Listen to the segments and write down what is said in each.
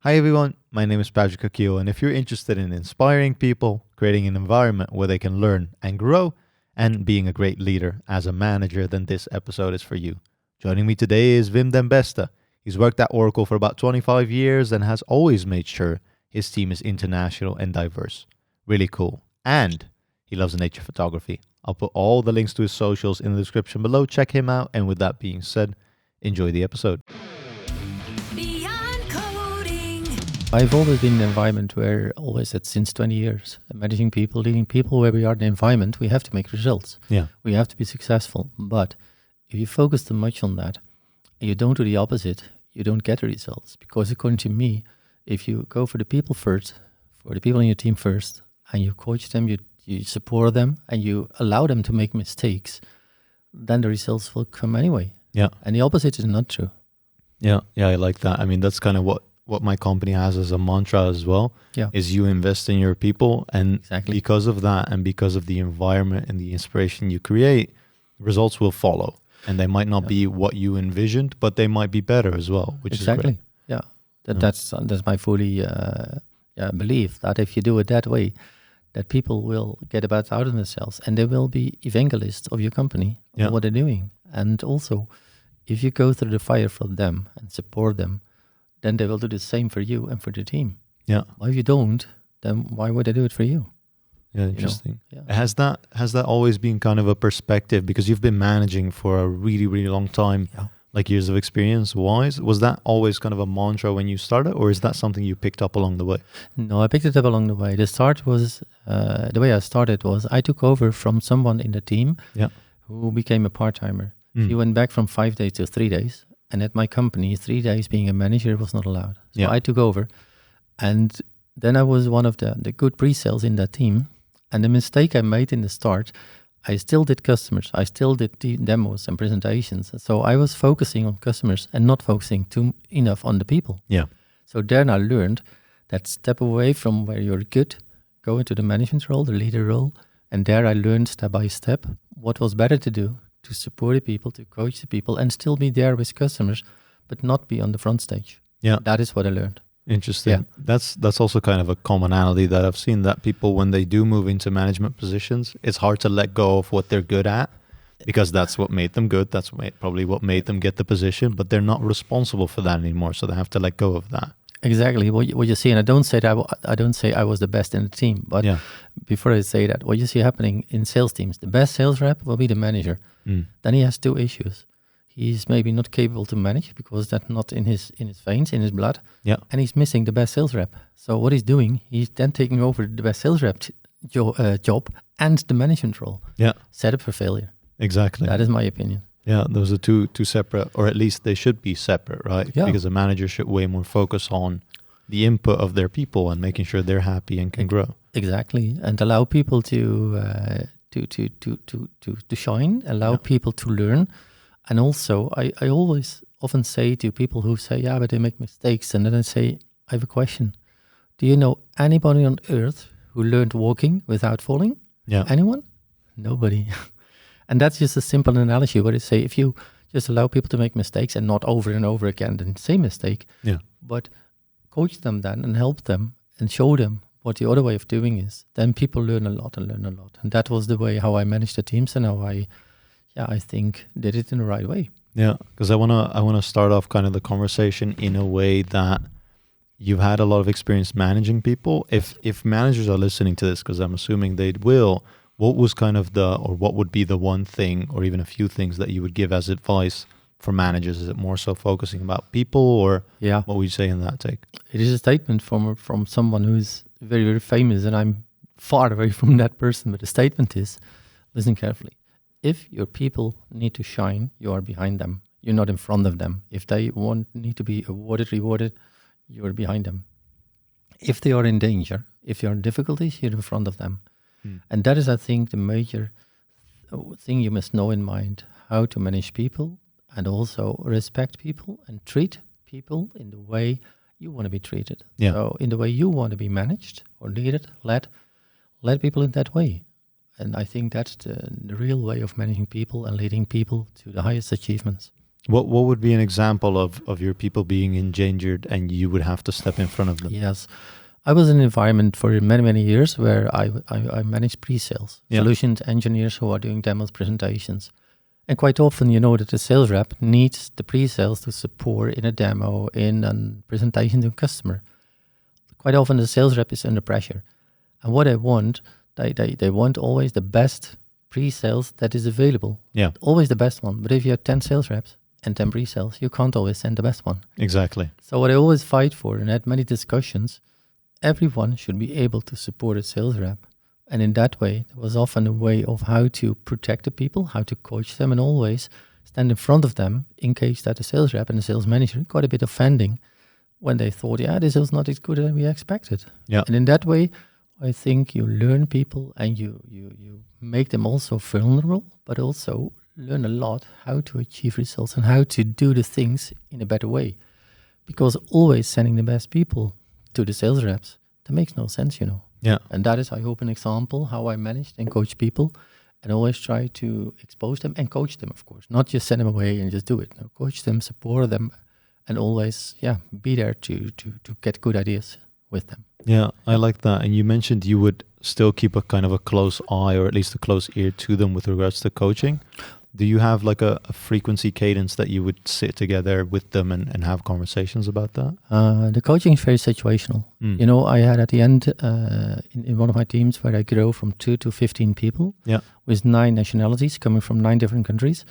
Hi everyone, my name is Patrick Akil, and if you're interested in inspiring people, creating an environment where they can learn and grow, and being a great leader as a manager, then this episode is for you. Joining me today is Besten. He's worked at Oracle for about 25 years and has always made sure his team is international and diverse. Really cool. And he loves nature photography. I'll put all the links to his socials in the description below. Check him out. And with that being said, enjoy the episode. I've always been in an environment where, always said since 20 years, managing people, leading people, where we are in the environment, we have to make results. Yeah. We have to be successful. But if you focus too much on that, and you don't do the opposite, you don't get the results. Because according to me, if you go for the people first, for the people in your team first, and you coach them, you support them, and you allow them to make mistakes, then the results will come anyway. Yeah. And the opposite is not true. Yeah, I like that. I mean, that's kind of what my company has as a mantra as well, is you invest in your people. And because of that, and because of the environment and the inspiration you create, results will follow. And they might not be what you envisioned, but they might be better as well, which is great. Yeah. That's my fully belief that if you do it that way, that people will get about out of themselves and they will be evangelists of your company, of what they're doing. And also, if you go through the fire for them and support them, then they will do the same for you and for the team. Yeah. Well, if you don't, then why would they do it for you? Yeah, interesting. Has that always been kind of a perspective, because you've been managing for a really, really long time, like years of experience wise? Was that always kind of a mantra when you started, or is that something you picked up along the way? No, I picked it up along the way. The start was, the way I started was I took over from someone in the team who became a part-timer. He went back from 5 days to 3 days. And at my company, 3 days being a manager was not allowed. So I took over. And then I was one of the good pre-sales in that team. And the mistake I made in the start, I still did customers. I still did demos and presentations. So I was focusing on customers and not focusing enough on the people. Yeah. So then I learned that step away from where you're good, go into the management role, the leader role. And there I learned step by step what was better to do, to support the people, to coach the people, and still be there with customers, but not be on the front stage. Yeah. That is what I learned. Interesting. Yeah. That's also kind of a commonality that I've seen, that people, when they do move into management positions, it's hard to let go of what they're good at, because that's what made them good. That's probably what made them get the position, but they're not responsible for that anymore. So they have to let go of that. Exactly. What you see, and I don't say I was the best in the team, but before I say that, what you see happening in sales teams, the best sales rep will be the manager. Then he has two issues. He's maybe not capable to manage because that's not in his veins, in his blood. Yeah. And he's missing the best sales rep. So what he's doing, he's then taking over the best sales rep job and the management role. Yeah. Set up for failure. Exactly. That is my opinion. Yeah, those are two separate, or at least they should be separate, right? Yeah. Because a manager should way more focus on the input of their people and making sure they're happy and can grow. Exactly, and allow people to shine, allow people to learn. And also, I always often say to people who say, but they make mistakes, and then I say, I have a question. Do you know anybody on earth who learned walking without falling? Yeah. Anyone? Nobody. And that's just a simple analogy where I say, if you just allow people to make mistakes and not over and over again the same mistake, but coach them then and help them and show them what the other way of doing is, then people learn a lot. And that was the way how I managed the teams and how I think did it in the right way. Yeah, because I wanna start off kind of the conversation in a way that you've had a lot of experience managing people. If managers are listening to this, because I'm assuming they will, what was kind of what would be the one thing or even a few things that you would give as advice for managers? Is it more so focusing about people, or what would you say in that take? It is a statement from someone who's very, very famous, and I'm far away from that person, but the statement is, listen carefully. If your people need to shine, you are behind them. You're not in front of them. If they need to be rewarded, you're behind them. If they are in danger, if they are in difficulties, you're in front of them. And that is, I think, the major thing you must know in mind, how to manage people and also respect people and treat people in the way you want to be treated. Yeah. So in the way you want to be managed or leaded, led people in that way. And I think that's the real way of managing people and leading people to the highest achievements. What would be an example of your people being endangered and you would have to step in front of them? Yes. I was in an environment for many, many years where I managed pre-sales, solutions engineers who are doing demos, presentations. And quite often, you know that the sales rep needs the pre-sales to support in a demo, in a presentation to a customer. Quite often, the sales rep is under pressure. And what they want, they want always the best pre-sales that is available. Yeah. Always the best one. But if you have 10 sales reps and 10 pre-sales, you can't always send the best one. Exactly. So what I always fight for, and I had many discussions, everyone should be able to support a sales rep. And in that way, there was often a way of how to protect the people, how to coach them, and always stand in front of them in case that the sales rep and the sales manager got a bit offending when they thought, this was not as good as we expected. Yeah. And in that way, I think you learn people and you make them also vulnerable, but also learn a lot how to achieve results and how to do the things in a better way. Because always sending the best people to the sales reps, that makes no sense, you know. Yeah. And that is, I hope, an example how I managed and coach people and always try to expose them and coach them, of course. Not just send them away and just do it. No, coach them, support them, and always, be there to get good ideas with them. Yeah, I like that. And you mentioned you would still keep a kind of a close eye or at least a close ear to them with regards to coaching. Do you have like a frequency cadence that you would sit together with them and have conversations about that? The coaching is very situational. You know, I had at the end in one of my teams where I grow from 2 to 15 people with 9 nationalities coming from 9 different countries.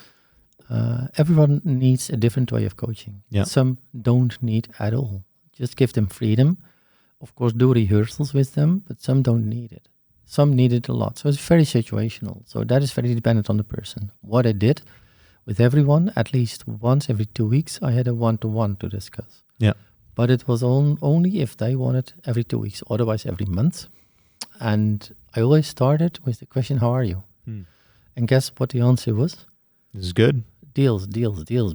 Everyone needs a different way of coaching. Yeah. Some don't need at all. Just give them freedom. Of course, do rehearsals with them, but some don't need it. Some need it a lot. So it's very situational. So that is very dependent on the person. What I did with everyone, at least once every 2 weeks, I had a one-to-one to discuss. Yeah. But it was only if they wanted every 2 weeks, otherwise every month. And I always started with the question, how are you? And guess what the answer was? This is good. Deals,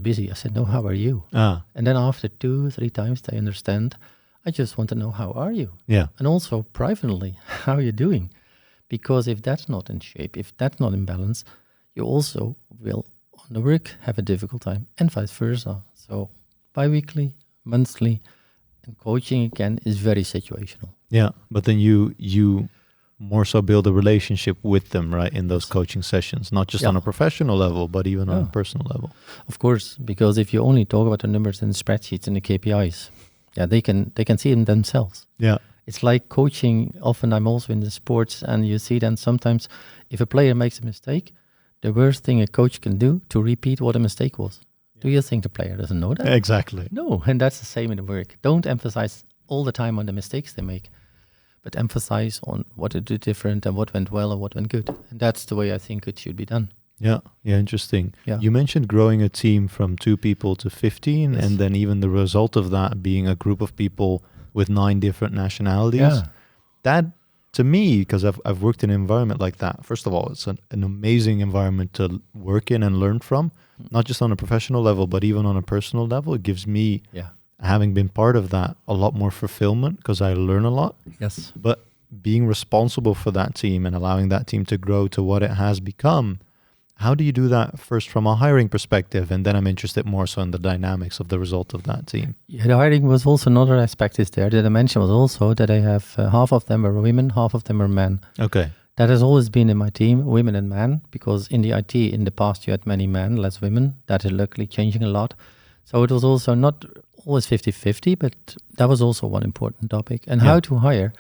busy. I said, no, how are you? And then after 2-3 times, they understand, I just want to know, how are you? Yeah. And also privately, how are you doing? Because if that's not in shape, if that's not in balance, you also will, on the work, have a difficult time, and vice versa. So bi-weekly, monthly, and coaching, again, is very situational. Yeah, but then you more so build a relationship with them, right, in those coaching sessions, not just on a professional level, but even on a personal level. Of course, because if you only talk about the numbers and the spreadsheets and the KPIs, they can see them themselves. Yeah. It's like coaching. Often I'm also in the sports, and you see then sometimes if a player makes a mistake, the worst thing a coach can do to repeat what a mistake was. Yeah. Do you think the player doesn't know that? Exactly. No, and that's the same in the work. Don't emphasize all the time on the mistakes they make, but emphasize on what they did different and what went well and what went good. And that's the way I think it should be done. Yeah, interesting. Yeah. You mentioned growing a team from 2 people to 15, Yes. and then even the result of that being a group of people with 9 different nationalities. Yeah. That, to me, because I've worked in an environment like that, first of all, it's an amazing environment to work in and learn from, not just on a professional level, but even on a personal level. It gives me, having been part of that, a lot more fulfillment because I learn a lot. Yes. But being responsible for that team and allowing that team to grow to what it has become, how do you do that first from a hiring perspective? And then I'm interested more so in the dynamics of the result of that team. Yeah, the hiring was also another aspect is there. The dimension was also that I have half of them are women, half of them are men. Okay. That has always been in my team, women and men, because in the IT in the past you had many men, less women. That is luckily changing a lot. So it was also not always 50-50, but that was also one important topic. And how to hire.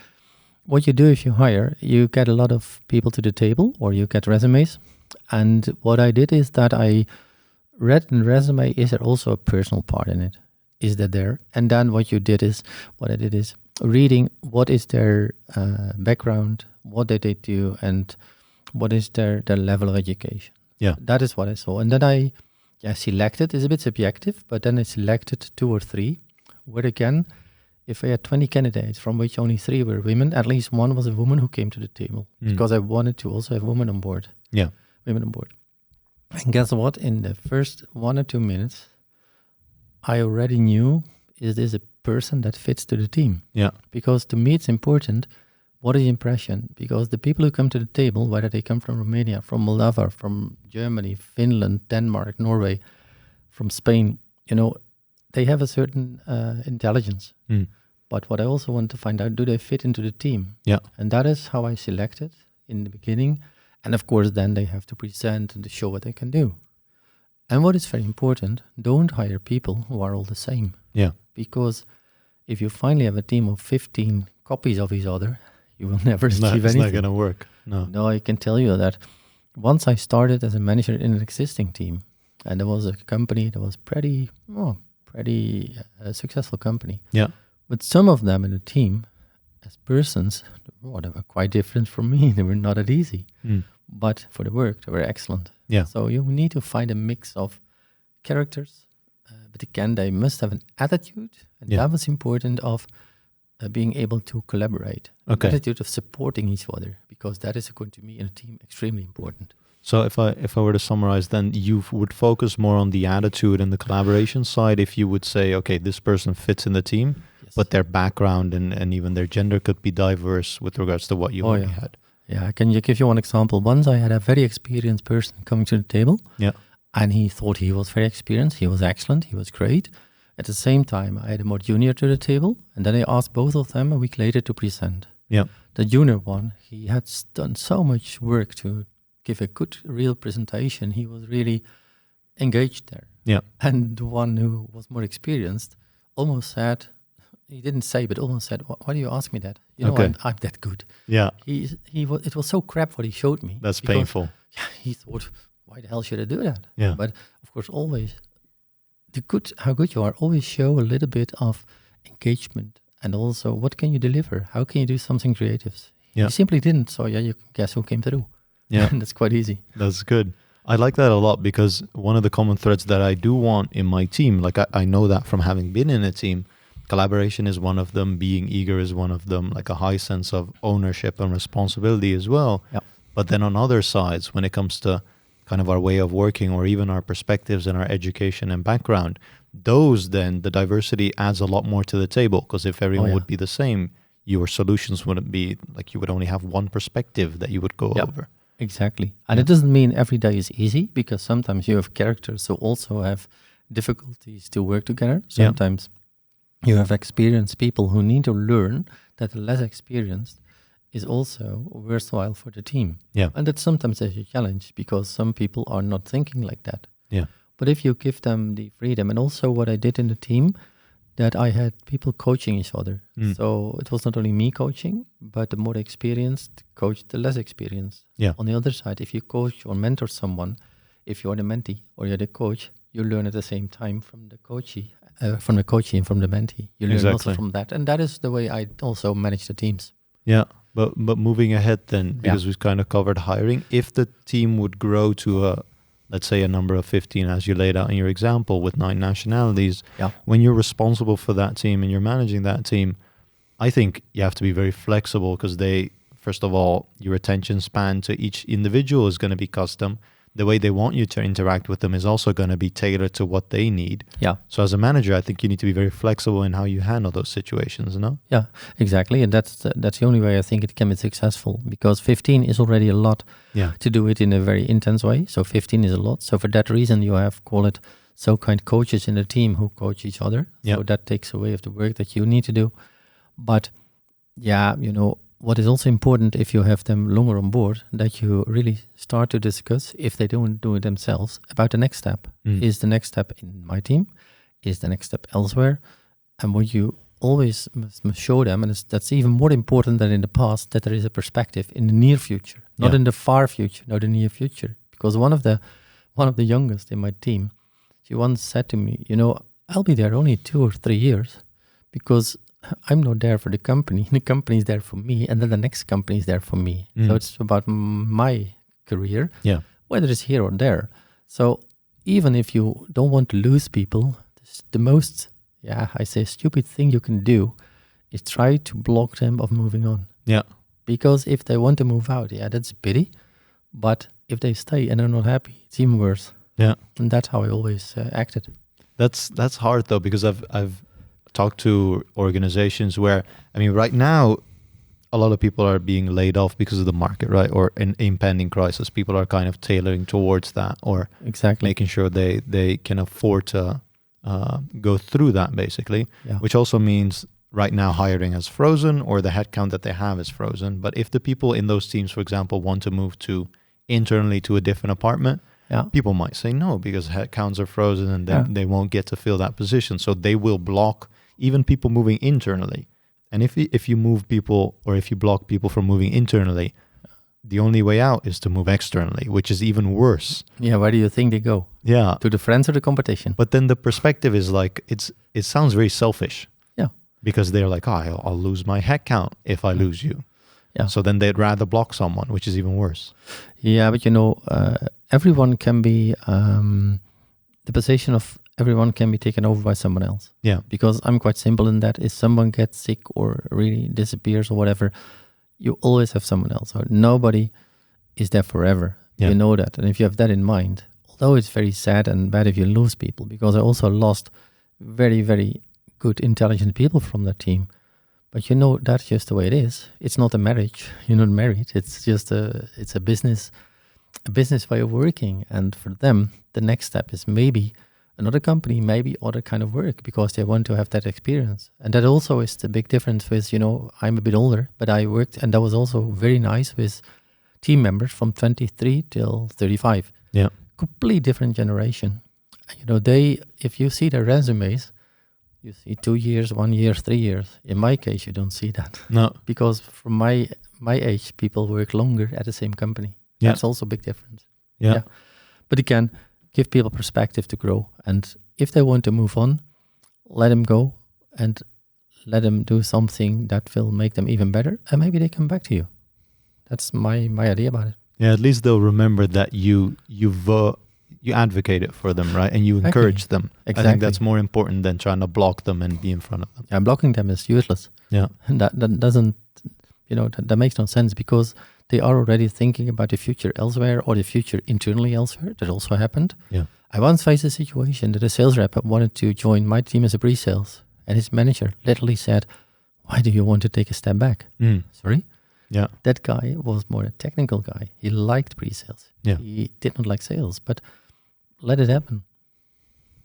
What you do if you hire, you get a lot of people to the table or you get resumes. And what I did is that I read in the resume, is there also a personal part in it? Is that there? And then what I did is reading what is their background, what did they do, and what is their level of education. Yeah. That is what I saw. And then I selected, it's a bit subjective, but then I selected 2 or 3, where again, if I had 20 candidates, from which only 3 were women, at least one was a woman who came to the table, because I wanted to also have women on board. Yeah. Women on board. And guess what? In the first 1 or 2 minutes, I already knew, is this a person that fits to the team? Yeah. Because to me, it's important, what is the impression? Because the people who come to the table, whether they come from Romania, from Moldova, from Germany, Finland, Denmark, Norway, from Spain, they have a certain intelligence. But what I also want to find out, do they fit into the team? Yeah. And that is how I selected in the beginning. And of course, then they have to present and to show what they can do. And what is very important, don't hire people who are all the same. Yeah. Because if you finally have a team of 15 copies of each other, you will never achieve anything. It's not going to work. No, I can tell you that once I started as a manager in an existing team, and there was a company that was pretty successful company. Yeah. But some of them in the team, as persons, they were quite different from me. They were not that easy. But for the work, they were excellent. Yeah. So you need to find a mix of characters, but again, they must have an attitude, and that was important of being able to collaborate. Okay. Attitude of supporting each other, because that is going to be in a team extremely important. So if I were to summarize, then you would focus more on the attitude and the collaboration side. If you would say, okay, this person fits in the team, but their background and even their gender could be diverse with regards to what you already had. Yeah, I can give you one example. Once I had a very experienced person coming to the table, and he thought he was very experienced. He was excellent. He was great. At the same time, I had a more junior to the table, and then I asked both of them a week later to present. Yeah. The junior one, he had done so much work to give a good, real presentation. He was really engaged there. Yeah. And the one who was more experienced almost said, he didn't say, but almost said, why do you ask me that? I'm that good. Yeah. It was so crap what he showed me. That's painful. Yeah, he thought, why the hell should I do that? Yeah. But of course, always how good you are, always show a little bit of engagement, and also what can you deliver? How can you do something creative? Yeah. He simply didn't. So you can guess who came through. Yeah. And that's quite easy. That's good. I like that a lot, because one of the common threads that I do want in my team, like I know that from having been in a team, collaboration is one of them, being eager is one of them, like a high sense of ownership and responsibility as well. Yeah. But then on other sides, when it comes to kind of our way of working or even our perspectives and our education and background, the diversity adds a lot more to the table, because if everyone would be the same, your solutions wouldn't be, like, you would only have one perspective that you would go over. Exactly. And it doesn't mean every day is easy, because sometimes you have characters who also have difficulties to work together. Sometimes you have experienced people who need to learn that the less experienced is also worthwhile for the team. Yeah. And that sometimes is a challenge, because some people are not thinking like that. Yeah. But if you give them the freedom, and also what I did in the team, that I had people coaching each other. So it was not only me coaching, but the more experienced coached the less experienced. Yeah. On the other side, if you coach or mentor someone, if you're the mentee or you're the coach, you learn at the same time from the coachee and from the mentee. You learn also from that. And that is the way I also manage the teams. Yeah. But moving ahead then, because we've kind of covered hiring, if the team would grow to let's say a number of 15, as you laid out in your example, with 9 nationalities, when you're responsible for that team and you're managing that team, I think you have to be very flexible, because first of all, your attention span to each individual is going to be custom. The way they want you to interact with them is also going to be tailored to what they need. Yeah. So as a manager, I think you need to be very flexible in how you handle those situations, no? Yeah, exactly. And that's the only way I think it can be successful, because 15 is already a lot to do it in a very intense way. So 15 is a lot. So for that reason, you have, call it, so-kind coaches in the team who coach each other. So that takes away of the work that you need to do. But what is also important, if you have them longer on board, that you really start to discuss, if they don't do it themselves, about the next step. Is the next step in my team? Is the next step elsewhere? And what you always must show them, and that's even more important than in the past, that there is a perspective in the near future, not in the far future, no, the near future. Because one of the youngest in my team, she once said to me, I'll be there only 2 or 3 years, because I'm not there for the company. The company is there for me, and then the next company is there for me. So it's about my career, whether it's here or there. So even if you don't want to lose people, the most, I say, stupid thing you can do is try to block them of moving on. Yeah. Because if they want to move out, that's a pity. But if they stay and are not happy, it's even worse. Yeah. And that's how I always acted. That's hard though, because I've talked to organizations where, right now, a lot of people are being laid off because of the market, right? Or an impending crisis. People are kind of tailoring towards that, or Exactly. making sure they can afford to go through that, basically. Yeah. Which also means right now hiring has frozen, or the headcount that they have is frozen. But if the people in those teams, for example, want to move to internally to a different apartment, people might say no because headcounts are frozen, and then they won't get to fill that position. So they will block even people moving internally. And if you move people, or if you block people from moving internally, the only way out is to move externally, which is even worse. Yeah, where do you think they go? Yeah. To the friends or the competition? But then the perspective is like, it sounds very selfish. Yeah. Because they're like, oh, I'll lose my headcount if I lose you. Yeah. So then they'd rather block someone, which is even worse. Yeah, but everyone can be, the position of everyone can be taken over by someone else. Yeah. Because I'm quite simple in that if someone gets sick or really disappears or whatever, you always have someone else. So nobody is there forever. Yeah. You know that. And if you have that in mind, although it's very sad and bad if you lose people, because I also lost very, very good, intelligent people from that team. But that's just the way it is. It's not a marriage. You're not married. It's just it's a business way of working. And for them, the next step is maybe another company, maybe other kind of work, because they want to have that experience. And that also is the big difference with, I'm a bit older, but I worked, and that was also very nice, with team members from 23 till 35. Yeah. Complete different generation. If you see their resumes, you see 2 years, 1 year, 3 years. In my case, you don't see that. No. Because from my age, people work longer at the same company. Yeah. That's also a big difference. Yeah. But again, give people perspective to grow. And if they want to move on, let them go and let them do something that will make them even better. And maybe they come back to you. That's my idea about it. Yeah, at least they'll remember that you advocated for them, right? And you encourage them. Exactly. I think that's more important than trying to block them and be in front of them. Yeah, blocking them is useless. Yeah. And that doesn't, that makes no sense, because they are already thinking about the future elsewhere, or the future internally elsewhere. That also happened. Yeah. I once faced a situation that a sales rep wanted to join my team as a pre-sales, and his manager literally said, "Why do you want to take a step back?" Sorry? Yeah. That guy was more a technical guy. He liked pre-sales. Yeah. He did not like sales, but let it happen.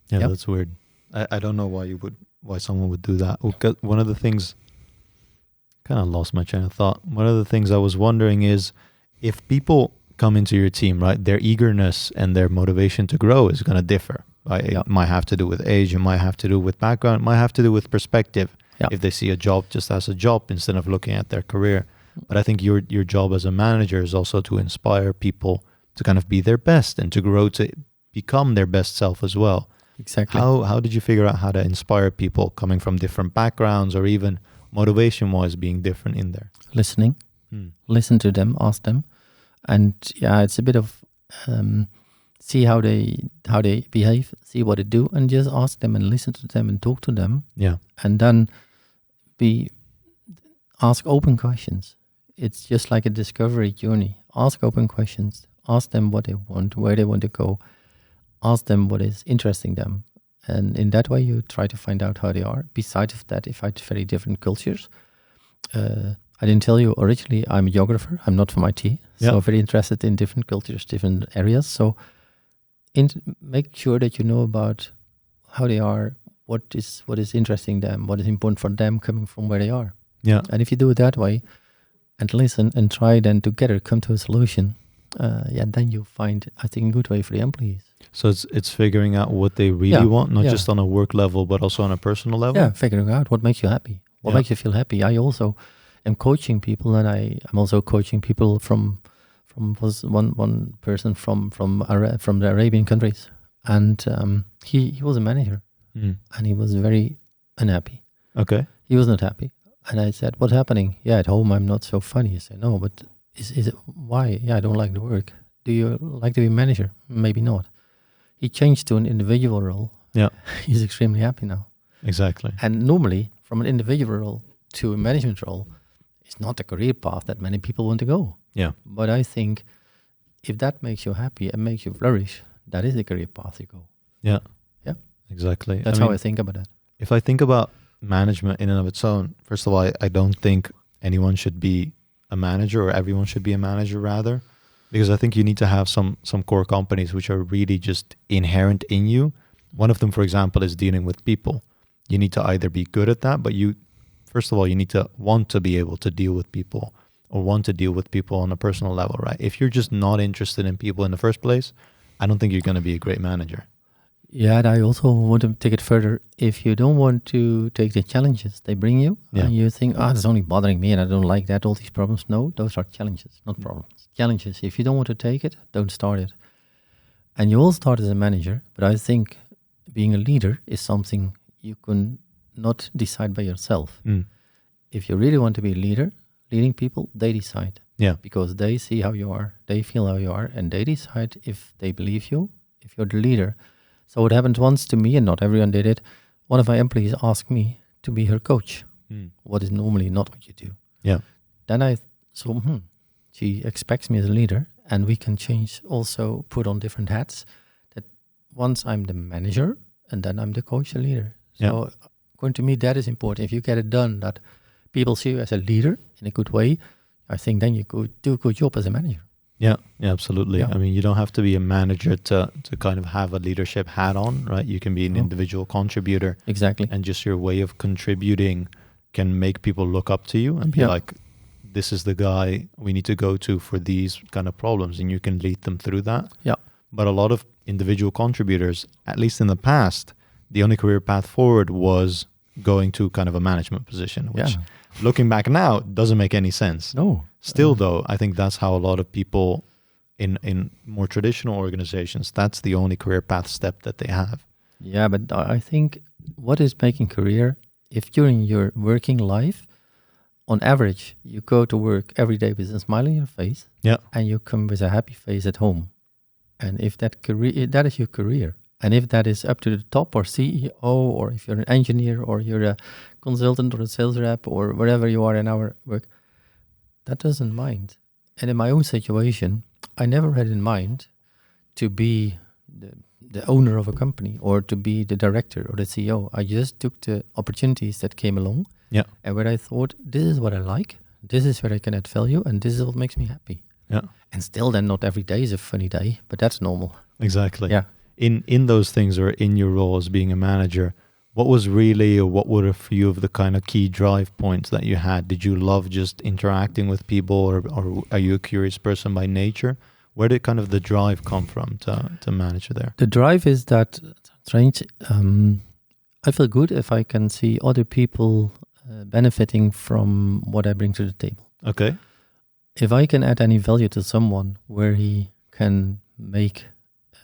Yeah, Yep. That's weird. I don't know why someone would do that. One of the things, kind of lost my train of thought. One of the things I was wondering is, if people come into your team, right, their eagerness and their motivation to grow is going to differ, right? Yeah. It might have to do with age, it might have to do with background, it might have to do with perspective. Yeah. If they see a job just as a job instead of looking at their career. But I think your job as a manager is also to inspire people to kind of be their best and to grow to become their best self as well. Exactly. How did you figure out how to inspire people coming from different backgrounds, or even motivation-wise being different in there? Listening. Listen to them, ask them. And it's a bit of see how they behave, see what they do, and just ask them and listen to them and talk to them. Yeah. And then ask open questions. It's just like a discovery journey. Ask open questions. Ask them what they want, where they want to go. Ask them what is interesting them. And in that way, you try to find out how they are. Besides of that, if I had very different cultures, I didn't tell you originally, I'm a geographer. I'm not from IT. So very interested in different cultures, different areas. So make sure that you know about how they are, what is interesting them, what is important for them coming from where they are. Yeah. And if you do it that way and listen and try then together come to a solution, then you find, I think, a good way for the employees. So it's figuring out what they really want, not just on a work level, but also on a personal level? Yeah, figuring out what makes you happy, what makes you feel happy. I also am coaching people, and I'm also coaching people from was one person from the Arabian countries, and he was a manager, and he was very unhappy. Okay. He was not happy. And I said, "What's happening?" "Yeah, at home I'm not so funny." He said, "No, but is it why?" "Yeah, I don't like the work." "Do you like to be a manager?" "Maybe not." He changed to an individual role. Yeah. He's extremely happy now. Exactly. And normally, from an individual role to a management role, it's not a career path that many people want to go. Yeah. But I think if that makes you happy and makes you flourish, that is the career path you go. Yeah. Yeah. Exactly. That's how I think about that. If I think about management in and of its own, first of all, I don't think anyone should be a manager, or everyone should be a manager rather, because I think you need to have some core companies which are really just inherent in you. One of them, for example, is dealing with people. You need to either be good at that, but first of all, you need to want to be able to deal with people, or want to deal with people on a personal level, right? If you're just not interested in people in the first place, I don't think you're going to be a great manager. Yeah, and I also want to take it further. If you don't want to take the challenges they bring you, and you think, it's only bothering me and I don't like that, all these problems. No, those are challenges, not problems. Challenges. If you don't want to take it, don't start it. And you will start as a manager, but I think being a leader is something you can not decide by yourself. If you really want to be a leader, leading people, they decide. Yeah. Because they see how you are, they feel how you are, and they decide if they believe you, if you're the leader. So it happened once to me, and not everyone did it. One of my employees asked me to be her coach, what is normally not what you do. Yeah. Then I thought, she expects me as a leader, and we can change, also put on different hats. That once I'm the manager, and then I'm the coach, the leader. So according to me, that is important. If you get it done, that people see you as a leader in a good way, I think then you could do a good job as a manager. Yeah, absolutely. I mean, you don't have to be a manager to kind of have a leadership hat on, right? You can be an individual contributor. Exactly. And just your way of contributing can make people look up to you and be like, this is the guy we need to go to for these kind of problems, and you can lead them through that. Yeah. But a lot of individual contributors, at least in the past, the only career path forward was going to kind of a management position, which looking back now doesn't make any sense. No. Still, though, I think that's how a lot of people in more traditional organizations, that's the only career path step that they have. Yeah, but I think what is making career, if during your working life, on average, you go to work every day with a smile on your face, and you come with a happy face at home. And if that is your career, and if that is up to the top or CEO, or if you're an engineer, or you're a consultant or a sales rep, or wherever you are in our work, that doesn't mind. And in my own situation, I never had in mind to be the owner of a company, or to be the director or the CEO. I just took the opportunities that came along, and where I thought, this is what I like, this is where I can add value, and this is what makes me happy. Yeah. And still then not every day is a funny day, but that's normal. Exactly. Yeah. In those things, or in your role as being a manager, what was really, or what were a few of the kind of key drive points that you had? Did you love just interacting with people, or are you a curious person by nature? Where did kind of the drive come from to manage there? The drive is that, strange, I feel good if I can see other people benefiting from what I bring to the table. Okay. If I can add any value to someone where he can make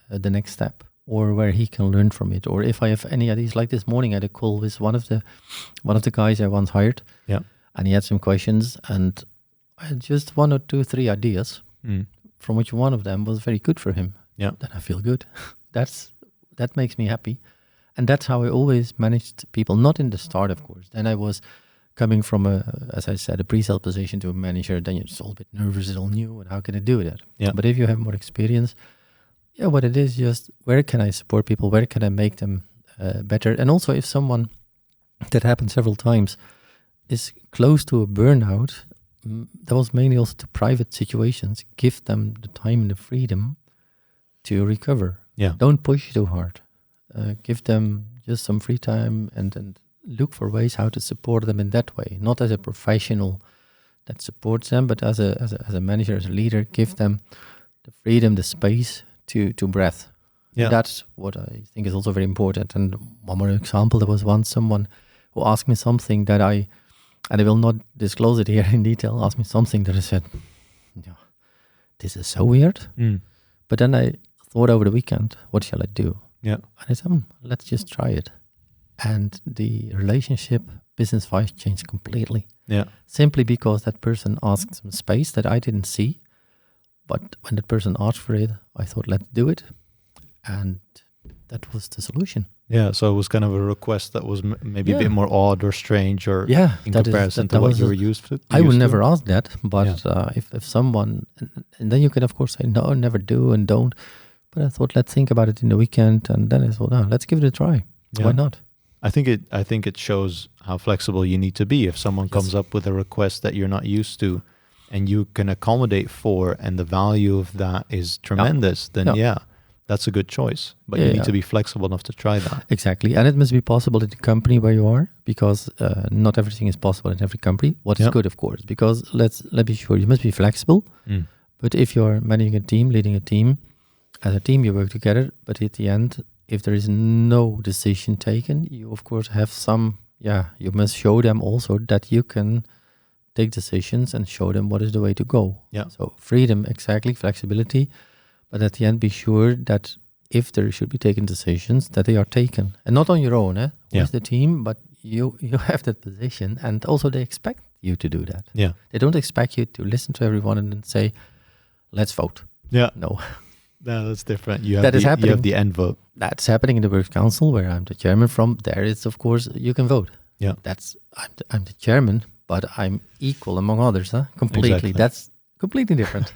the next step, or where he can learn from it, or if I have any ideas, like this morning I had a call with one of the guys I once hired, and he had some questions, and I had just 1 or 2, 3 ideas, from which one of them was very good for him. Yeah. Then I feel good. That makes me happy, and that's how I always managed people. Not in the start, of course. Then I was coming from as I said, a pre-sale position to a manager. Then you're just all a bit nervous, it's all new, and how can I do that? Yeah. But if you have more experience, what it is, just where can I support people? Where can I make them better? And also, if someone, that happened several times, is close to a burnout, that was mainly also to private situations, give them the time and the freedom to recover. Yeah. Don't push too hard. Give them just some free time, and look for ways how to support them in that way. Not as a professional that supports them, but as a manager, as a leader, give them the freedom, the space to breath. Yeah. That's what I think is also very important. And one more example, there was once someone who asked me something that and I will not disclose it here in detail, asked me something that I said, this is so weird. But then I thought over the weekend, what shall I do? Yeah. And I said, let's just try it. And the relationship, business-wise, changed completely. Yeah. Simply because that person asked some space that I didn't see. But when that person asked for it, I thought, let's do it. And that was the solution. Yeah, so it was kind of a request that was maybe a bit more odd or strange, or in comparison to what you were used to. I would never ask that, but if someone, and then you can of course say, no, never do and don't. But I thought, let's think about it in the weekend. And then I thought, let's give it a try. Yeah. Why not? I think it shows how flexible you need to be. If someone comes up with a request that you're not used to and you can accommodate for, and the value of that is tremendous, then that's a good choice. But you need to be flexible enough to try that. Exactly. And it must be possible in the company where you are, because not everything is possible in every company. What is good, of course, because let's be sure, you must be flexible. But if you're managing a team, leading a team, as a team you work together, but at the end, if there is no decision taken, you of course have some, you must show them also that you can take decisions and show them what is the way to go. Yeah. So freedom, exactly, flexibility, but at the end be sure that if there should be taken decisions, that they are taken. And not on your own, with the team, but you have that position, and also they expect you to do that. Yeah. They don't expect you to listen to everyone and then say, let's vote. Yeah. No. No, that's different. You have the end vote. That's happening in the Works Council, where I'm the chairman from. There is, of course, you can vote. Yeah. I'm the chairman, but I'm equal among others. Completely. Exactly. That's completely different.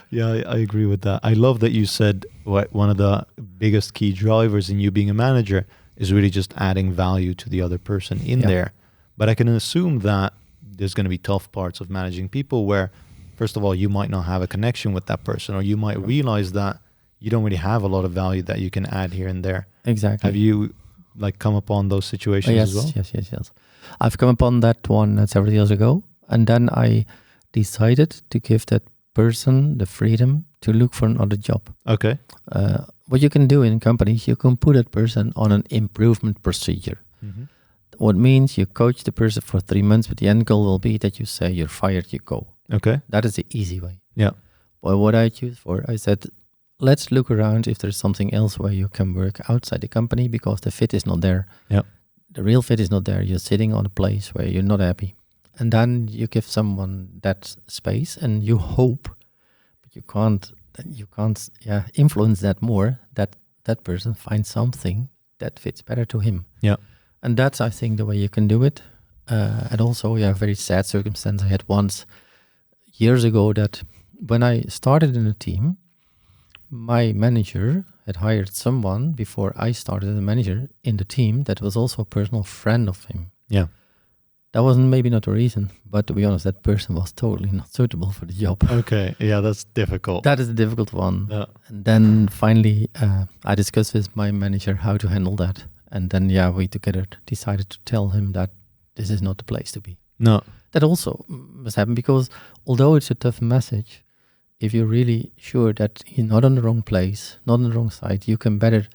Yeah, I agree with that. I love that you said one of the biggest key drivers in you being a manager is really just adding value to the other person in there. But I can assume that there's going to be tough parts of managing people where, first of all, you might not have a connection with that person, or you might realize that you don't really have a lot of value that you can add here and there. Exactly. Have you come upon those situations as well? Yes. I've come upon that one several years ago, and then I decided to give that person the freedom to look for another job. Okay. What you can do in companies, you can put that person on an improvement procedure. Mm-hmm. What means you coach the person for 3 months, but the end goal will be that you say you're fired, you go. Okay. That is the easy way. Yeah. But what I choose for, I said, let's look around if there's something else where you can work outside the company, because the fit is not there. Yeah. The real fit is not there. You're sitting on a place where you're not happy. And then you give someone that space and you hope, but you can't influence that more, that person finds something that fits better to him. Yeah. And that's, I think, the way you can do it. And also, a very sad circumstance I had once years ago, that when I started in a team, my manager had hired someone before I started as a manager in the team that was also a personal friend of him. Yeah. That wasn't maybe not the reason, but to be honest, that person was totally not suitable for the job. Okay, yeah, that's difficult. That is a difficult one. Yeah. And then finally, I discussed with my manager how to handle that. And then, we together decided to tell him that this is not the place to be. No. That also must happen, because although it's a tough message, if you're really sure that you're not on the wrong place, not on the wrong side, you can better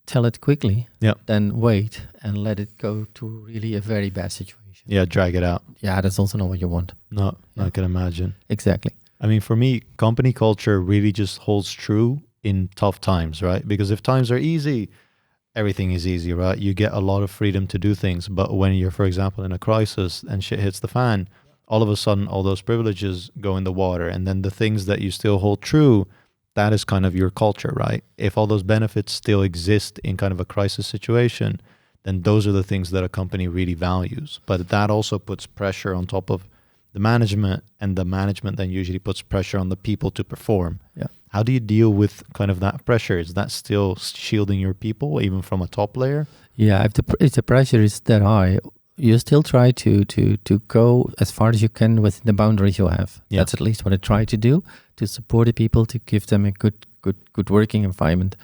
tell it quickly than wait and let it go to really a very bad situation. Yeah, drag it out. Yeah, that's also not what you want. No, I can imagine. Exactly. I mean, for me, company culture really just holds true in tough times, right? Because if times are easy, everything is easy, right? You get a lot of freedom to do things. But when you're, for example, in a crisis and shit hits the fan, all of a sudden, all those privileges go in the water. And then the things that you still hold true, that is kind of your culture, right? If all those benefits still exist in kind of a crisis situation, then those are the things that a company really values. But that also puts pressure on top of the management, and the management then usually puts pressure on the people to perform. Yeah. How do you deal with kind of that pressure? Is that still shielding your people, even from a top layer? Yeah, if the pressure is that high, you still try to go as far as you can within the boundaries you have. Yeah. That's at least what I try to do, to support the people, to give them a good working environment.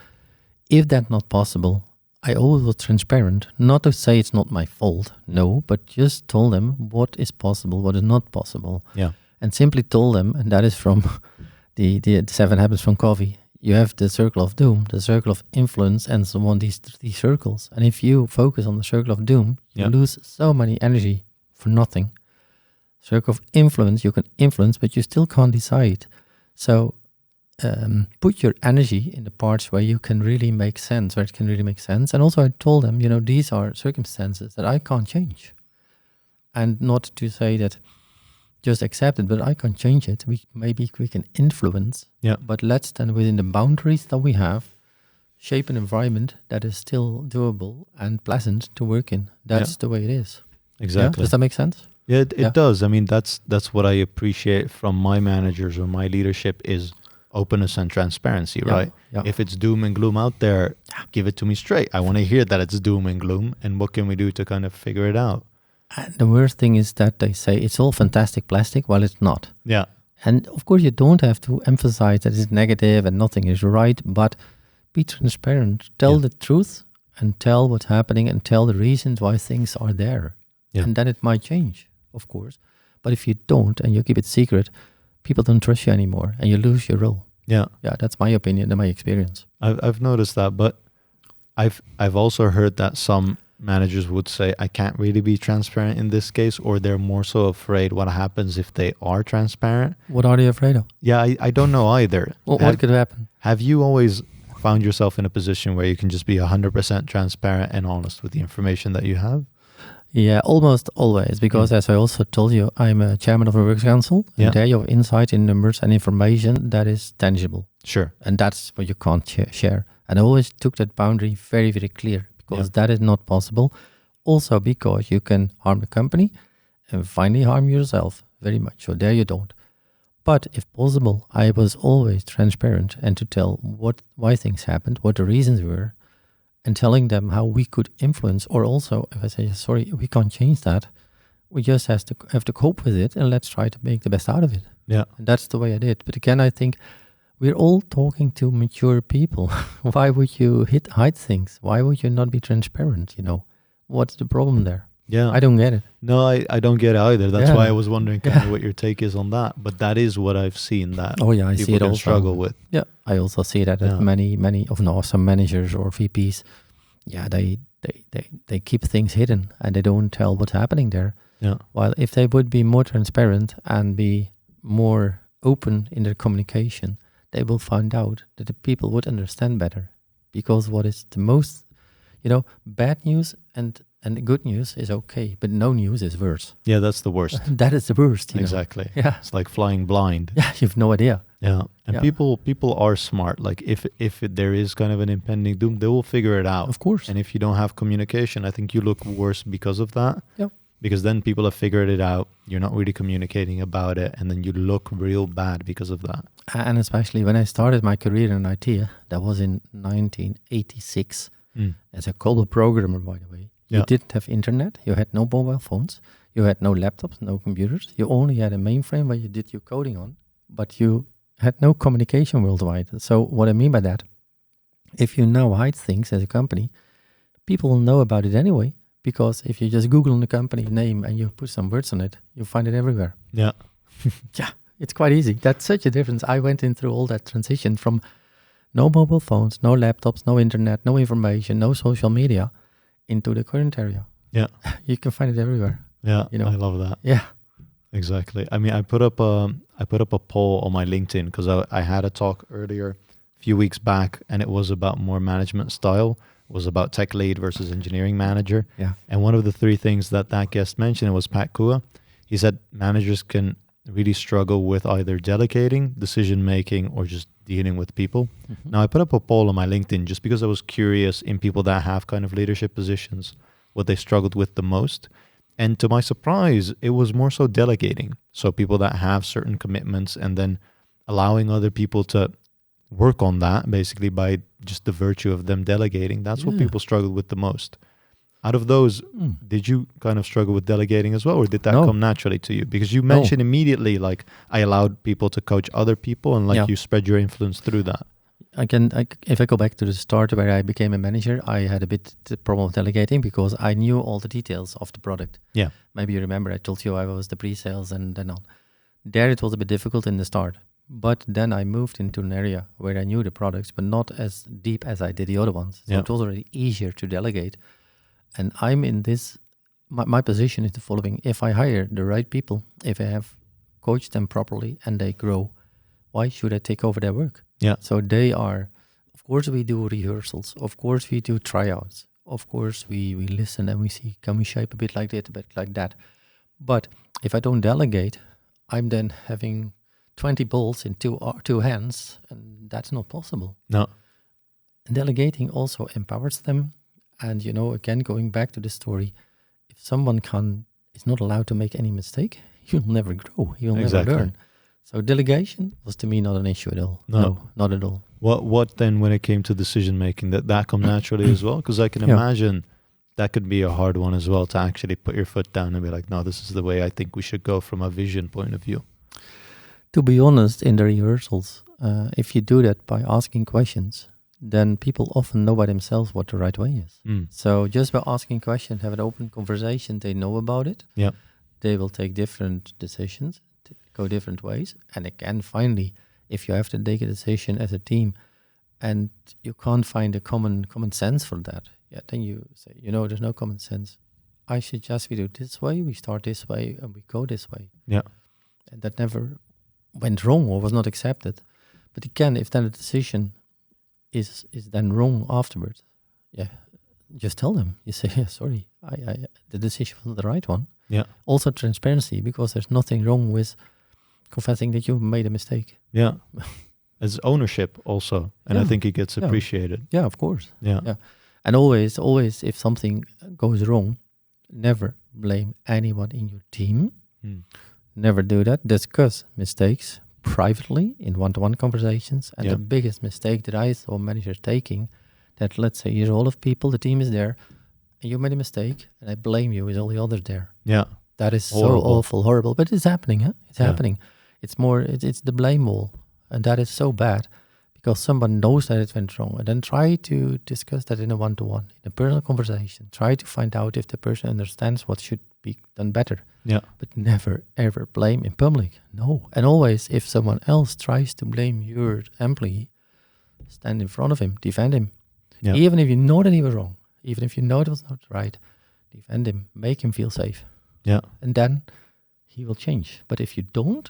If that's not possible, I always was transparent, not to say it's not my fault, no, but just told them what is possible, what is not possible. Yeah. And simply told them, and that is from the 7 Habits from Coffee, you have the circle of doom, the circle of influence, and so on, these 3 circles. And if you focus on the circle of doom, you lose so many energy for nothing. Circle of influence, you can influence, but you still can't decide. So put your energy in the parts where you can really make sense, where it can really make sense. And also I told them, these are circumstances that I can't change. And not to say that just accept it, but I can't change it. Maybe we can influence, but let's then, within the boundaries that we have, shape an environment that is still doable and pleasant to work in. That's the way it is. Exactly. Does that make sense? Yeah, it does. I mean, that's what I appreciate from my managers or my leadership is openness and transparency, right? Yeah. If it's doom and gloom out there, give it to me straight. I want to hear that it's doom and gloom, and what can we do to kind of figure it out? And the worst thing is that they say it's all fantastic plastic, while it's not. Yeah. And of course, you don't have to emphasize that it's negative and nothing is right, but be transparent. Tell the truth and tell what's happening and tell the reasons why things are there. Yeah. And then it might change, of course. But if you don't and you keep it secret, people don't trust you anymore and you lose your role. Yeah. Yeah, that's my opinion and my experience. I've noticed that, but I've also heard that some managers would say, I can't really be transparent in this case, or they're more so afraid what happens if they are transparent. What are you afraid of? Yeah, I don't know either. Well, what could happen? Have you always found yourself in a position where you can just be 100% transparent and honest with the information that you have? Yeah, almost always, because as I also told you, I'm a chairman of a works council, and there you have insight in numbers and information that is tangible. Sure. And that's what you can't share. And I always took that boundary very, very clear, because that is not possible. Also because you can harm the company and finally harm yourself very much. So there you don't. But if possible, I was always transparent and to tell why things happened, what the reasons were, and telling them how we could influence, or also if I say, sorry, we can't change that, we just have to cope with it and let's try to make the best out of it. Yeah. And that's the way I did. But again, I think we're all talking to mature people. Why would you hide things? Why would you not be transparent? What's the problem there? Yeah. I don't get it. No, I don't get it either. That's why I was wondering kind of what your take is on that. But that is what I've seen that I see it can also struggle with. Yeah, I also see that at many of some managers or VPs. Yeah, they keep things hidden and they don't tell what's happening there. Yeah. While if they would be more transparent and be more open in their communication, they will find out that the people would understand better. Because what is the most, bad news and good news is okay, but no news is worse. Yeah, that's the worst. That is the worst. Exactly. Yeah. It's like flying blind. Yeah, you have no idea. Yeah. And people are smart. Like if there is kind of an impending doom, they will figure it out. Of course. And if you don't have communication, I think you look worse because of that. Yeah. Because then people have figured it out. You're not really communicating about it. And then you look real bad because of that. And especially when I started my career in IT, that was in 1986, as a COBOL programmer, by the way. You didn't have internet. You had no mobile phones. You had no laptops, no computers. You only had a mainframe where you did your coding on. But you had no communication worldwide. So what I mean by that, if you now hide things as a company, people will know about it anyway. Because if you just Google the company name and you put some words on it, you'll find it everywhere. Yeah. Yeah, it's quite easy. That's such a difference. I went in through all that transition from no mobile phones, no laptops, no internet, no information, no social media, into the current area. Yeah. You can find it everywhere. Yeah, I love that. Yeah. Exactly. I mean, I put up a poll on my LinkedIn because I had a talk earlier a few weeks back, and it was about more management style. It was about tech lead versus engineering manager. Yeah. And one of the three things that guest mentioned was Pat Kua. He said managers can really struggle with either delegating, decision making, or just dealing with people. Mm-hmm. Now, I put up a poll on my LinkedIn just because I was curious in people that have kind of leadership positions, what they struggled with the most. And to my surprise, it was more so delegating. So people that have certain commitments and then allowing other people to work on that basically by just the virtue of them delegating. That's what people struggled with the most. Out of those, did you kind of struggle with delegating as well, or did that come naturally to you? Because you mentioned immediately, like, I allowed people to coach other people and like you spread your influence through that. If I go back to the start where I became a manager, I had a bit the problem of delegating because I knew all the details of the product. Yeah. Maybe you remember I told you I was the pre-sales and then on. There it was a bit difficult in the start. But then I moved into an area where I knew the products, but not as deep as I did the other ones. So it was already easier to delegate. And I'm in this, my position is the following. If I hire the right people, if I have coached them properly and they grow, why should I take over their work? Yeah. So they are, of course we do rehearsals. Of course we do tryouts. Of course we listen and we see, can we shape a bit like this, a bit like that. But if I don't delegate, I'm then having 20 balls in two hands, and that's not possible. No. And delegating also empowers them. And, again, going back to the story, if someone is not allowed to make any mistake, you'll never grow. You'll never learn. So delegation was to me not an issue at all. No. No, not at all. What then when it came to decision making, that come naturally as well? Because I can Yeah. imagine that could be a hard one as well, to actually put your foot down and be like, no, this is the way I think we should go from a vision point of view. To be honest, in the rehearsals, if you do that by asking questions, then people often know by themselves what the right way is. So just by asking questions, have an open conversation, they know about it. Yeah. They will take different decisions, go different ways. And again, finally, if you have to take a decision as a team and you can't find a common sense for that, then you say, there's no common sense. I suggest we do it this way, we start this way, and we go this way. Yeah. And that never went wrong or was not accepted. But again, if then a decision is then wrong afterwards, just tell them. You say, sorry, I the decision wasn't the right one. Yeah. Also transparency, because there's nothing wrong with confessing that you made a mistake. Yeah. It's ownership also. And I think it gets appreciated. Yeah, of course. Yeah. And always, if something goes wrong, never blame anyone in your team. Never do that. Discuss mistakes privately in one-to-one conversations. And the biggest mistake that I saw managers taking, that let's say here's all of people, the team is there, and you made a mistake, and I blame you with all the others there. Yeah. That is Horrible. so awful, horrible. But it's happening, huh? It's happening. It's more, it's the blame wall. And that is so bad, because someone knows that it went wrong. And then try to discuss that in a one-to-one, in a personal conversation. Try to find out if the person understands what should be done better. Yeah. But never, ever blame in public. No. And always, if someone else tries to blame your employee, stand in front of him, defend him. Yeah. Even if you know that he was wrong, even if you know it was not right, defend him, make him feel safe. Yeah. And then he will change. But if you don't,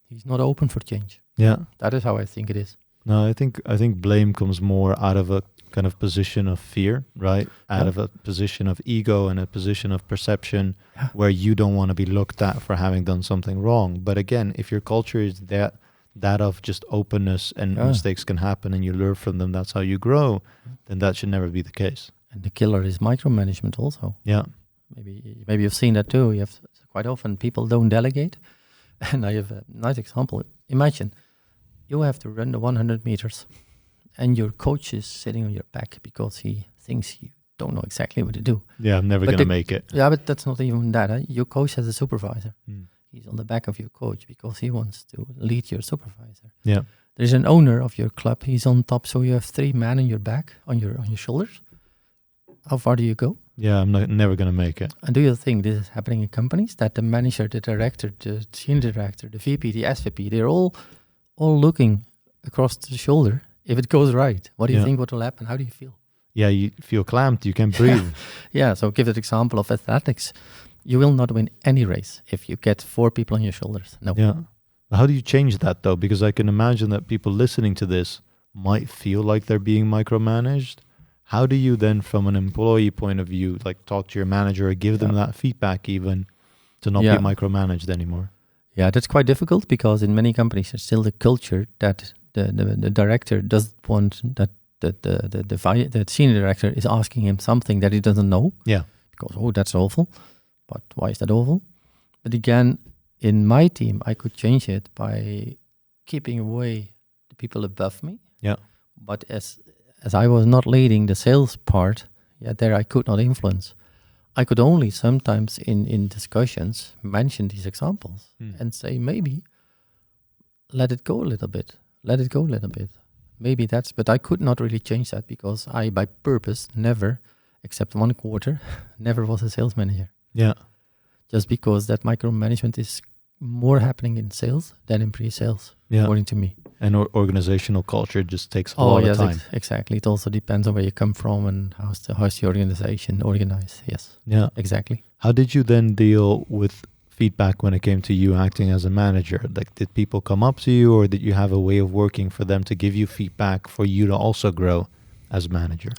he's not open for change. Yeah. That is how I think it is. No, I think blame comes more out of a kind of position of fear, right? Out of a position of ego and a position of perception where you don't want to be looked at for having done something wrong. But again, if your culture is that of just openness and mistakes can happen and you learn from them, that's how you grow, then that should never be the case. And the killer is micromanagement also. Yeah. Maybe you've seen that too. You have quite often people don't delegate. And I have a nice example. Imagine you have to run the 100 meters and your coach is sitting on your back because he thinks you don't know exactly what to do. Yeah, I'm never going to make it. Yeah, but that's not even that. Huh? Your coach has a supervisor. He's on the back of your coach because he wants to lead your supervisor. Yeah. There's an owner of your club. He's on top, so you have 3 men on your back, on your shoulders. How far do you go? Yeah, I'm never going to make it. And do you think this is happening in companies, that the manager, the director, the senior director, the VP, the SVP, they're all looking across the shoulder? If it goes right, what do you think what will happen? How do you feel? Yeah, you feel clamped. You can't breathe. Yeah, so give that example of athletics. You will not win any race if you get 4 people on your shoulders. No. Yeah. How do you change that though? Because I can imagine that people listening to this might feel like they're being micromanaged. How do you then, from an employee point of view, like talk to your manager or give them that feedback even to not be micromanaged anymore? Yeah, that's quite difficult because in many companies there's still the culture that the director doesn't want that the senior director is asking him something that he doesn't know. Yeah. Because, that's awful. But why is that awful? But again, in my team, I could change it by keeping away the people above me. Yeah. But as I was not leading the sales part, there I could not influence. I could only sometimes in discussions mention these examples and say, maybe let it go a little bit. Let it go a little bit. Maybe but I could not really change that because I, by purpose, never, except 1 quarter, never was a sales manager. Yeah. Just because that micromanagement is more happening in sales than in pre-sales, according to me. And organizational culture just takes a lot of time. Exactly. It also depends on where you come from and how's the organization organized. Yes. Yeah. Exactly. How did you then deal with feedback when it came to you acting as a manager? Like, did people come up to you, or did you have a way of working for them to give you feedback for you to also grow as manager?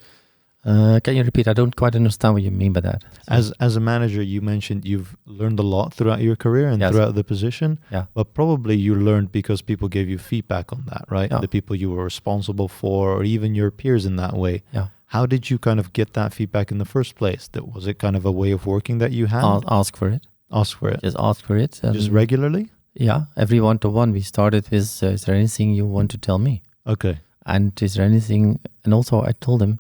Can you repeat? I don't quite understand what you mean by that. So as a manager, you mentioned you've learned a lot throughout your career and throughout the position. Yeah. But probably you learned because people gave you feedback on that, right? Yeah. The people you were responsible for, or even your peers in that way. Yeah. How did you kind of get that feedback in the first place? Was it kind of a way of working that you had? Ask for it. Ask for it. Just ask for it. Just regularly? Yeah, every one-to-one we started with, is there anything you want to tell me? Okay. And is there anything, and also I told him,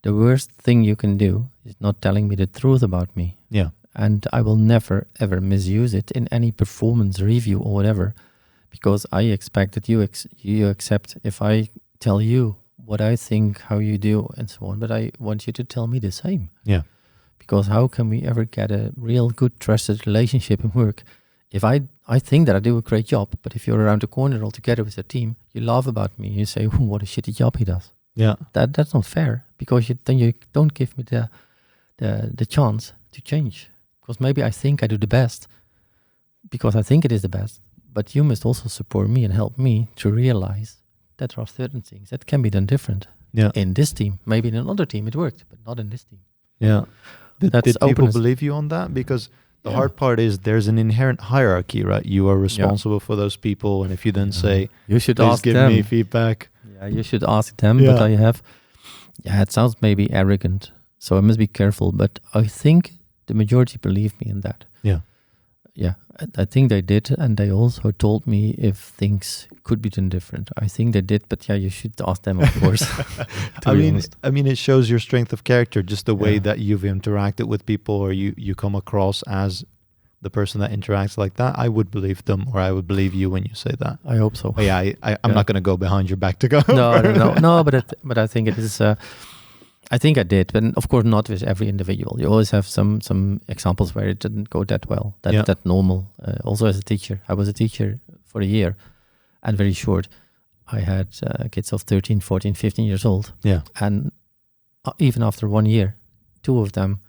the worst thing you can do is not telling me the truth about me. Yeah. And I will never, ever misuse it in any performance review or whatever, because I expect that you accept if I tell you what I think, how you do, and so on. But I want you to tell me the same. Yeah. Because how can we ever get a real good, trusted relationship in work if I think that I do a great job, but if you're around the corner all together with a team, you laugh about me, you say, what a shitty job he does. Yeah. That's not fair, because then you don't give me the chance to change. Because maybe I think I do the best, because I think it is the best, but you must also support me and help me to realize that there are certain things that can be done different. Yeah. In this team, maybe in another team it worked, but not in this team. Yeah. Did people openness. believe you on that? Because the hard part is there's an inherent hierarchy, right? You are responsible for those people, and if you then say, you should please ask give them. me feedback. Yeah, you should ask them, but I have, it sounds maybe arrogant, so I must be careful, but I think the majority believe me in that. Yeah. Yeah, I think they did, and they also told me if things could be done different. I think they did, but you should ask them, of course. I mean, it shows your strength of character, just the way that you've interacted with people, or you come across as the person that interacts like that. I would believe them, or I would believe you when you say that. I hope so. But I'm not going to go behind your back to go. No, but I think it is. I think I did, but of course not with every individual. You always have some examples where it didn't go that well. That's normal. Also as a teacher, I was a teacher for a year, and very short. I had kids of 13, 14, 15 years old. Yeah. And even after 1 year, 2 of them,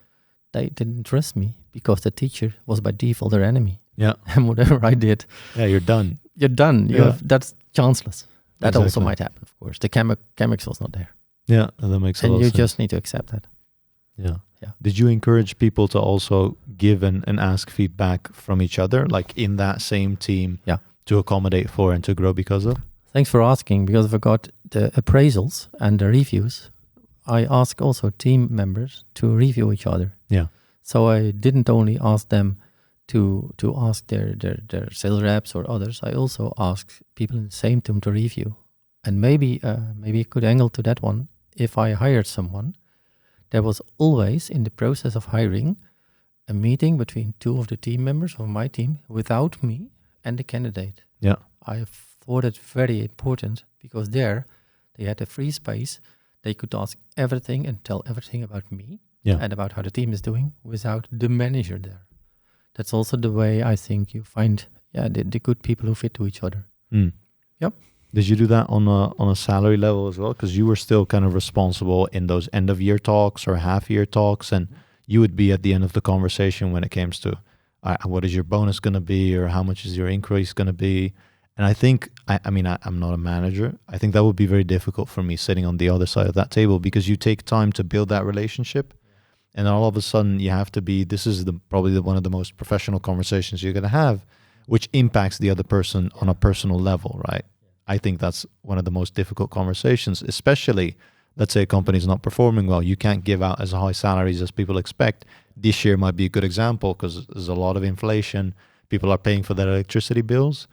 they didn't trust me because the teacher was by default their enemy. Yeah. And whatever I did, you're done. You're done. That's chanceless. That also Exactly. might happen, of course. The chemics was not there. Yeah, that makes a lot of And you sense. just need to accept that. Yeah. Yeah. Did you encourage people to also give and ask feedback from each other, like in that same team, to accommodate for and to grow because of? Thanks for asking, because if I got the appraisals and the reviews, I ask also team members to review each other. Yeah. So I didn't only ask them to ask their sales reps or others. I also asked people in the same team to review. And maybe a good angle to that one, if I hired someone, there was always in the process of hiring a meeting between 2 of the team members of my team without me and the candidate. Yeah. I thought it very important, because there they had a free space. They could ask everything and tell everything about me and about how the team is doing without the manager there. That's also the way I think you find the good people who fit to each other. Mm. Yep. Did you do that on a salary level as well? Because you were still kind of responsible in those end of year talks or half year talks, and you would be at the end of the conversation when it comes to what is your bonus going to be, or how much is your increase going to be. And I think, I'm not a manager. I think that would be very difficult for me sitting on the other side of that table, because you take time to build that relationship. And all of a sudden you have to be, this is probably one of the most professional conversations you're going to have, which impacts the other person on a personal level, right? I think that's one of the most difficult conversations, especially, let's say a company is not performing well. You can't give out as high salaries as people expect. This year might be a good example, because there's a lot of inflation. People are paying for their electricity bills.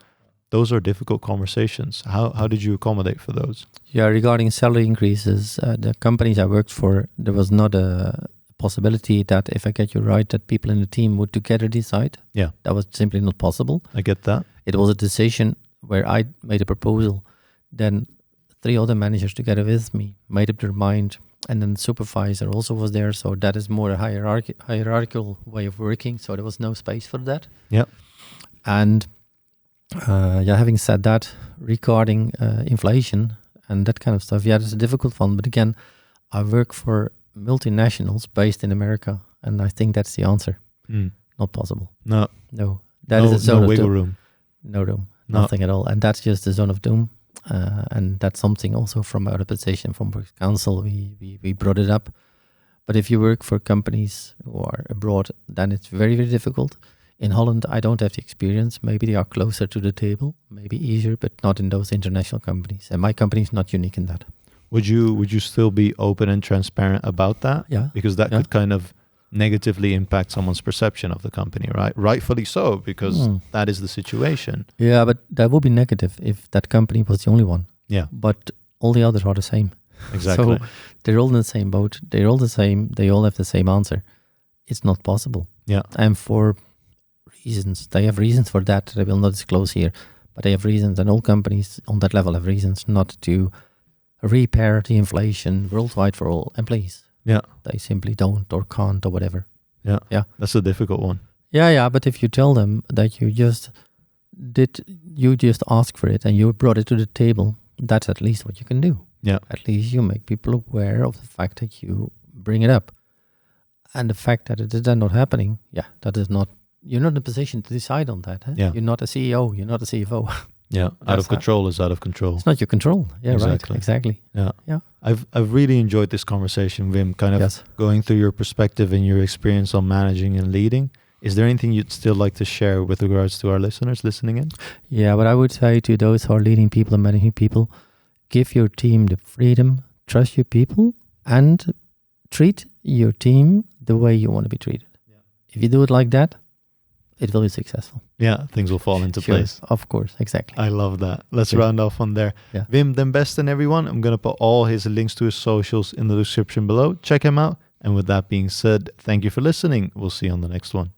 Those are difficult conversations. How did you accommodate for those? Yeah, regarding salary increases, the companies I worked for, there was not a possibility that, if I get you right, that people in the team would together decide. Yeah. That was simply not possible. I get that. It was a decision where I made a proposal, then 3 other managers together with me made up their mind, and then the supervisor also was there. So that is more a hierarchical way of working. So there was no space for that. Yeah. And having said that, regarding inflation and that kind of stuff, it's a difficult one. But again, I work for multinationals based in America, and I think that's the answer. Not possible. No. That is a zone no of wiggle doom. room. No room. Nothing at all. And that's just the zone of doom. And that's something also from our position from Works Council, we brought it up. But if you work for companies who are abroad, then it's very, very difficult. In Holland, I don't have the experience. Maybe they are closer to the table, maybe easier, but not in those international companies. And my company is not unique in that. Would you still be open and transparent about that? Yeah. Because that could kind of negatively impact someone's perception of the company, right? Rightfully so, because that is the situation. Yeah, but that would be negative if that company was the only one. Yeah, But all the others are the same. exactly. So they're all in the same boat. They're all the same. They all have the same answer. It's not possible. Yeah, And for reasons, they have reasons for that I will not disclose here. But they have reasons, and all companies on that level have reasons not to repair the inflation worldwide for all employees. yeah, They simply don't or can't or whatever. yeah. Yeah. That's a difficult one. Yeah. But if you tell them that you just ask for it and you brought it to the table, that's at least what you can do. Yeah, At least you make people aware of the fact that you bring it up. And the fact that it is then not happening, that is not, you're not in a position to decide on that. Huh? Yeah. You're not a CEO, you're not a CFO. yeah. Out of control is out of control. It's not your control. Yeah, Exactly. right. Exactly. Yeah. I've really enjoyed this conversation, Wim, kind of going through your perspective and your experience on managing and leading. Is there anything you'd still like to share with regards to our listeners listening in? Yeah, what I would say to those who are leading people and managing people, give your team the freedom, trust your people, and treat your team the way you want to be treated. Yeah. If you do it like that, it will be successful. Yeah, things will fall into place. Of course, exactly. I love that. Let's round off on there. Yeah. Wim den Besten, everyone. I'm going to put all his links to his socials in the description below. Check him out. And with that being said, thank you for listening. We'll see you on the next one.